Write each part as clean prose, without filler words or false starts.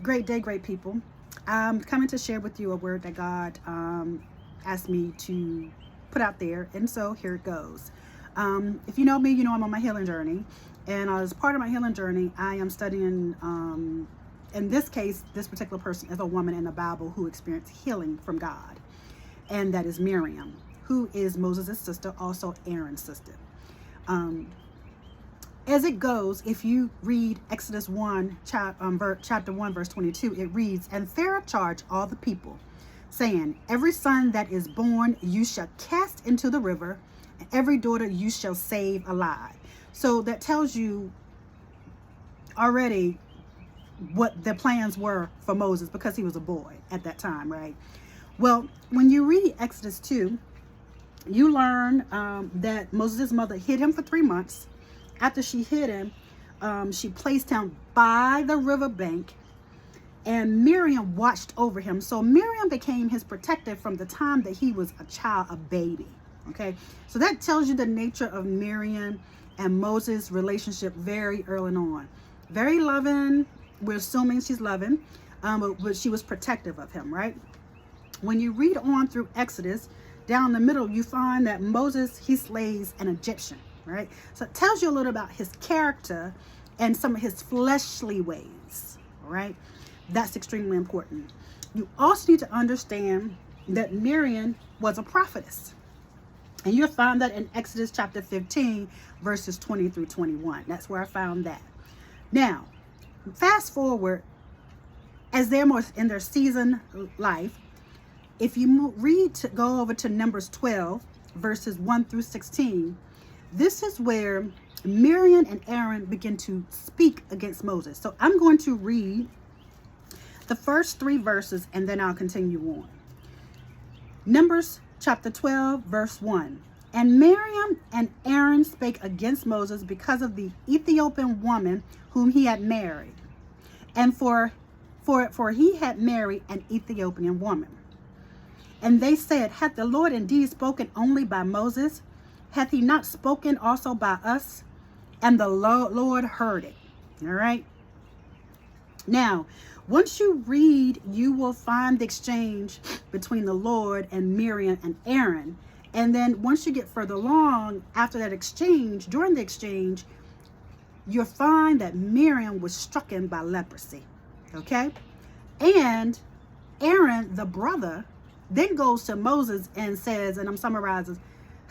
Great day, great people. I'm coming to share with you a word that God asked me to put out there, and so here it goes. If you know me, you know I'm on my healing journey, and as part of my healing journey, I am studying. In this case, this particular person is a woman in the Bible who experienced healing from God, and that is Miriam, who is Moses' sister, also Aaron's sister. As it goes, if you read Exodus 1, chapter 1, verse 22, it reads, "And Pharaoh charged all the people, saying, Every son that is born you shall cast into the river, and every daughter you shall save alive." So that tells you already what the plans were for Moses, because he was a boy at that time, right? Well, when you read Exodus 2, you learn that Moses' mother hid him for 3 months. After she hid him, she placed him by the riverbank, and Miriam watched over him. So Miriam became his protector from the time that he was a child, a baby. Okay, so that tells you the nature of Miriam and Moses' relationship very early on. Very loving. We're assuming she's loving, but she was protective of him, right? When you read on through Exodus, down the middle, you find that Moses, he slays an Egyptian. Right? So it tells you a little about his character and some of his fleshly ways, right? That's extremely important. You also need to understand that Miriam was a prophetess. And you'll find that in Exodus chapter 15, verses 20 through 21. That's where I found that. Now, fast forward, as they're more in their season life, if you go over to Numbers 12, verses 1 through 16, this is where Miriam and Aaron begin to speak against Moses. So I'm going to read the first 3 verses and then I'll continue on. Numbers chapter 12, verse 1. "And Miriam and Aaron spake against Moses because of the Ethiopian woman whom he had married, and for he had married an Ethiopian woman. And they said, Hath the Lord indeed spoken only by Moses? Hath he not spoken also by us? And the Lord heard it." All right. Now, once you read, you will find the exchange between the Lord and Miriam and Aaron. And then once you get further along, after that exchange, during the exchange, you'll find that Miriam was stricken by leprosy. Okay. And Aaron, the brother, then goes to Moses and says, and I'm summarizing,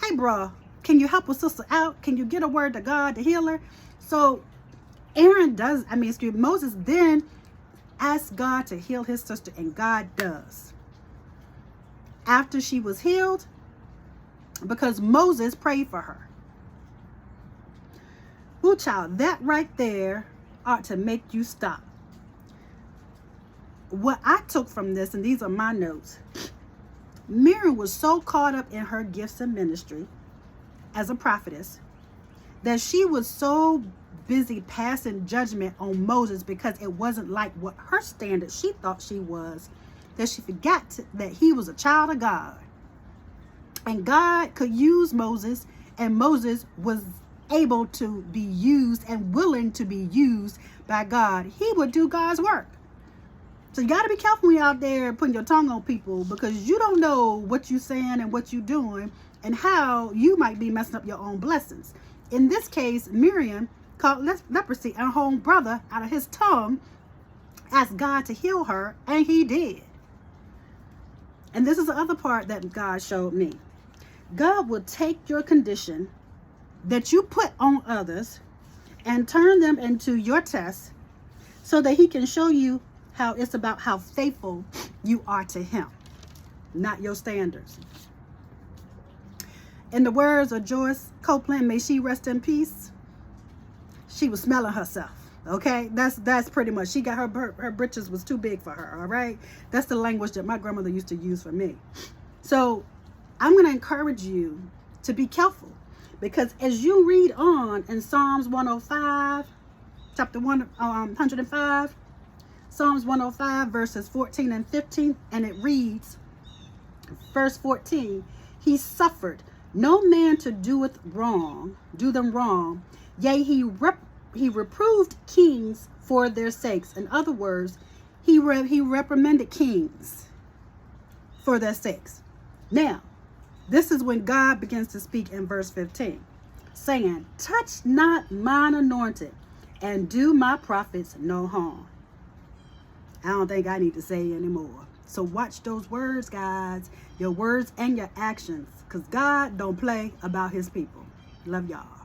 "Hey, bro, can you help a sister out? Can you get a word to God to heal her?" So Moses then asks God to heal his sister, and God does. After she was healed, because Moses prayed for her. Ooh, child, that right there ought to make you stop. What I took from this, and these are my notes, Miriam was so caught up in her gifts and ministry as a prophetess that she was so busy passing judgment on Moses because it wasn't like what her standard she thought she was, that she forgot that he was a child of God, and God could use Moses, and Moses was able to be used and willing to be used by God. He would do God's work. So you got to be careful when you're out there putting your tongue on people, because you don't know what you're saying and what you're doing and how you might be messing up your own blessings. In this case, Miriam caught leprosy, and her own brother, out of his tongue, asked God to heal her, and he did. And this is the other part that God showed me. God will take your condition that you put on others and turn them into your test so that he can show you how it's about how faithful you are to him, not your standards. In the words of Joyce Copeland, may she rest in peace, she was smelling herself. Okay, that's pretty much, she got her britches was too big for her. All right, that's the language that my grandmother used to use for me. So I'm going to encourage you to be careful, because as you read on in Psalms 105, chapter 105, Psalms 105, verses 14 and 15, and it reads, verse 14, "He suffered no man to do them wrong, yea, he reproved kings for their sakes." In other words, He reprimanded kings for their sakes. Now, this is when God begins to speak in verse 15, saying, touch not mine anointed, and do my prophets no harm. I don't think I need to say anymore. So watch those words, guys. Your words and your actions. Because God don't play about his people. Love y'all.